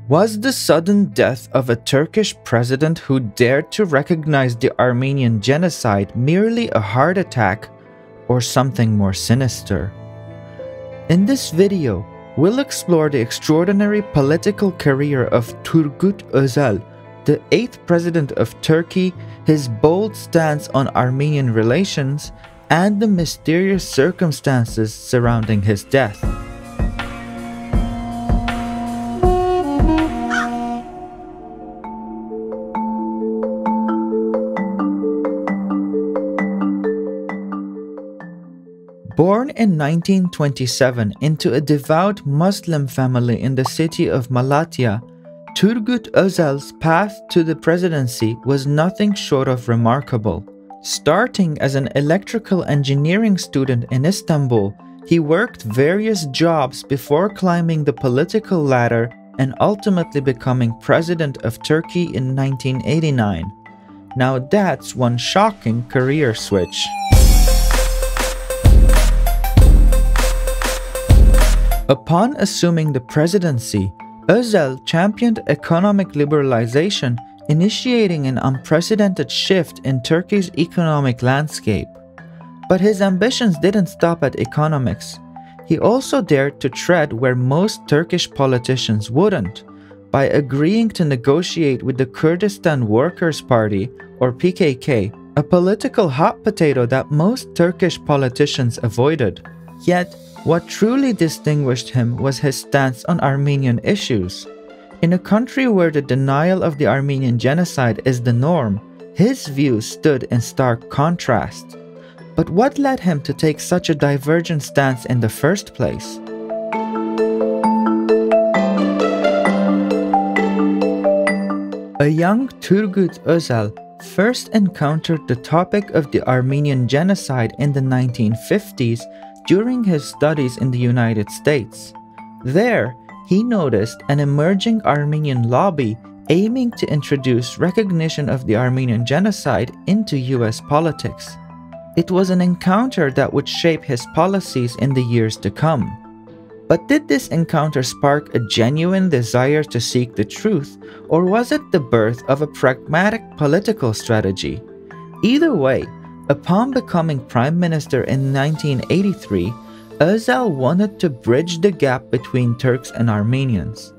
Was the sudden death of a Turkish president who dared to recognize the Armenian Genocide merely a heart attack or something more sinister? In this video, we'll explore the extraordinary political career of Turgut Özal, the 8th president of Turkey, his bold stance on Armenian relations, and the mysterious circumstances surrounding his death. Born in 1927 into a devout Muslim family in the city of Malatya, Turgut Özal's path to the presidency was nothing short of remarkable. Starting as an electrical engineering student in Istanbul, he worked various jobs before climbing the political ladder and ultimately becoming president of Turkey in 1989. Now that's one shocking career switch. Upon assuming the presidency, Özal championed economic liberalization, initiating an unprecedented shift in Turkey's economic landscape. But his ambitions didn't stop at economics. He also dared to tread where most Turkish politicians wouldn't, by agreeing to negotiate with the Kurdistan Workers' Party, or PKK, a political hot potato that most Turkish politicians avoided. Yet, what truly distinguished him was his stance on Armenian issues. In a country where the denial of the Armenian Genocide is the norm, his views stood in stark contrast. But what led him to take such a divergent stance in the first place? A young Turgut Özal first encountered the topic of the Armenian Genocide in the 1950s during his studies in the United States. There, he noticed an emerging Armenian lobby aiming to introduce recognition of the Armenian Genocide into US politics. It was an encounter that would shape his policies in the years to come. But did this encounter spark a genuine desire to seek the truth, or was it the birth of a pragmatic political strategy? Either way, upon becoming prime minister in 1983, Özal wanted to bridge the gap between Turks and Armenians.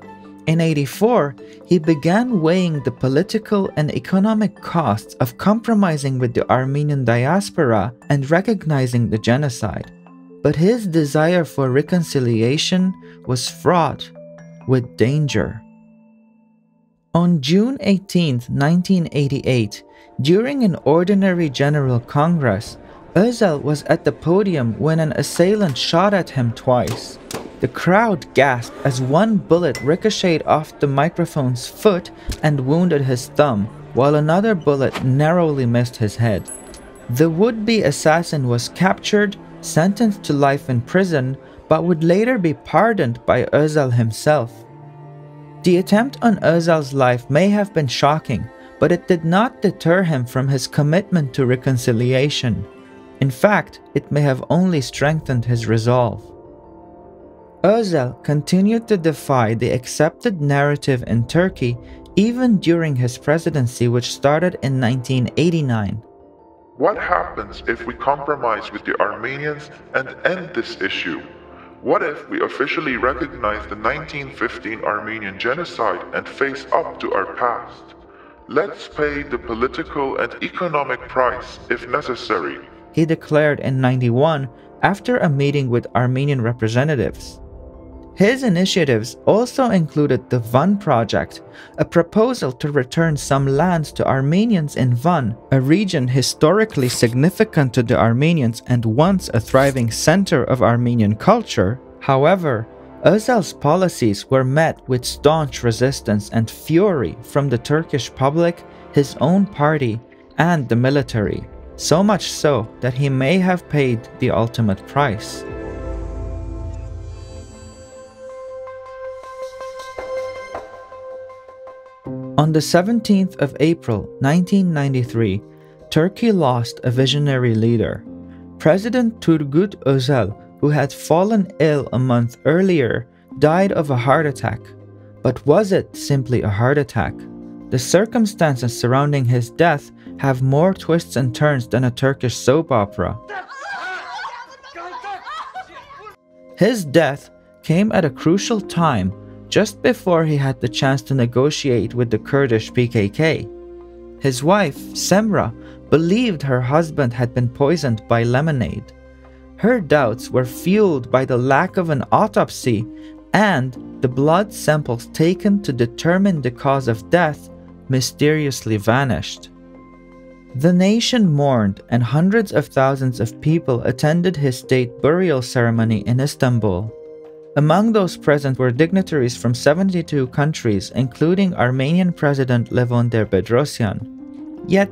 In 1984, he began weighing the political and economic costs of compromising with the Armenian diaspora and recognizing the genocide. But his desire for reconciliation was fraught with danger. On June 18, 1988, during an ordinary General Congress, Özal was at the podium when an assailant shot at him twice. The crowd gasped as one bullet ricocheted off the microphone's foot and wounded his thumb, while another bullet narrowly missed his head. The would-be assassin was captured, sentenced to life in prison, but would later be pardoned by Özal himself. The attempt on Özal's life may have been shocking, but it did not deter him from his commitment to reconciliation. In fact, it may have only strengthened his resolve. Özal continued to defy the accepted narrative in Turkey even during his presidency, which started in 1989. What happens if we compromise with the Armenians and end this issue? What if we officially recognize the 1915 Armenian Genocide and face up to our past? Let's pay the political and economic price if necessary, he declared in 1991 after a meeting with Armenian representatives. His initiatives also included the Van Project, a proposal to return some lands to Armenians in Van, a region historically significant to the Armenians and once a thriving center of Armenian culture. However, Özal's policies were met with staunch resistance and fury from the Turkish public, his own party, and the military, so much so that he may have paid the ultimate price. On the 17th of April 1993, Turkey lost a visionary leader. President Turgut Özal, who had fallen ill a month earlier, died of a heart attack. But was it simply a heart attack? The circumstances surrounding his death have more twists and turns than a Turkish soap opera. His death came at a crucial time, just before he had the chance to negotiate with the Kurdish PKK. His wife, Semra, believed her husband had been poisoned by lemonade. Her doubts were fueled by the lack of an autopsy and the blood samples taken to determine the cause of death mysteriously vanished. The nation mourned, and hundreds of thousands of people attended his state burial ceremony in Istanbul. Among those present were dignitaries from 72 countries, including Armenian President Levon Bedrosian. Yet,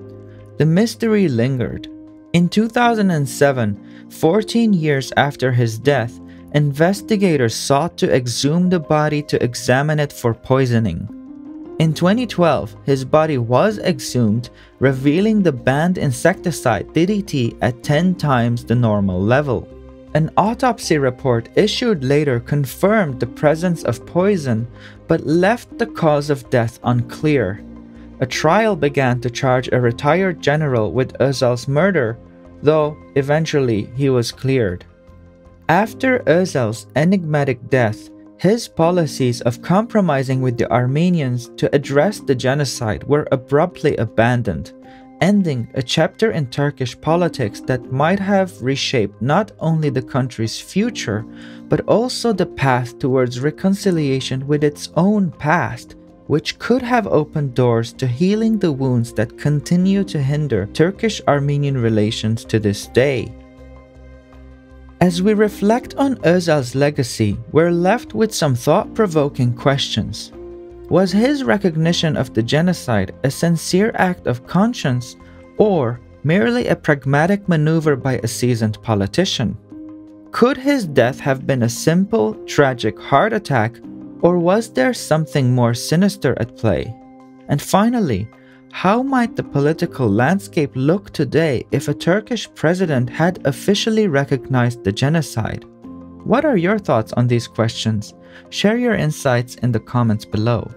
the mystery lingered. In 2007, 14 years after his death, investigators sought to exhume the body to examine it for poisoning. In 2012, his body was exhumed, revealing the banned insecticide DDT at 10 times the normal level. An autopsy report issued later confirmed the presence of poison, but left the cause of death unclear. A trial began to charge a retired general with Özal's murder, though eventually he was cleared. After Özal's enigmatic death, his policies of compromising with the Armenians to address the genocide were abruptly abandoned, ending a chapter in Turkish politics that might have reshaped not only the country's future, but also the path towards reconciliation with its own past, which could have opened doors to healing the wounds that continue to hinder Turkish-Armenian relations to this day. As we reflect on Özal's legacy, we're left with some thought-provoking questions. Was his recognition of the genocide a sincere act of conscience, or merely a pragmatic maneuver by a seasoned politician? Could his death have been a simple, tragic heart attack, or was there something more sinister at play? And finally, how might the political landscape look today if a Turkish president had officially recognized the genocide? What are your thoughts on these questions? Share your insights in the comments below.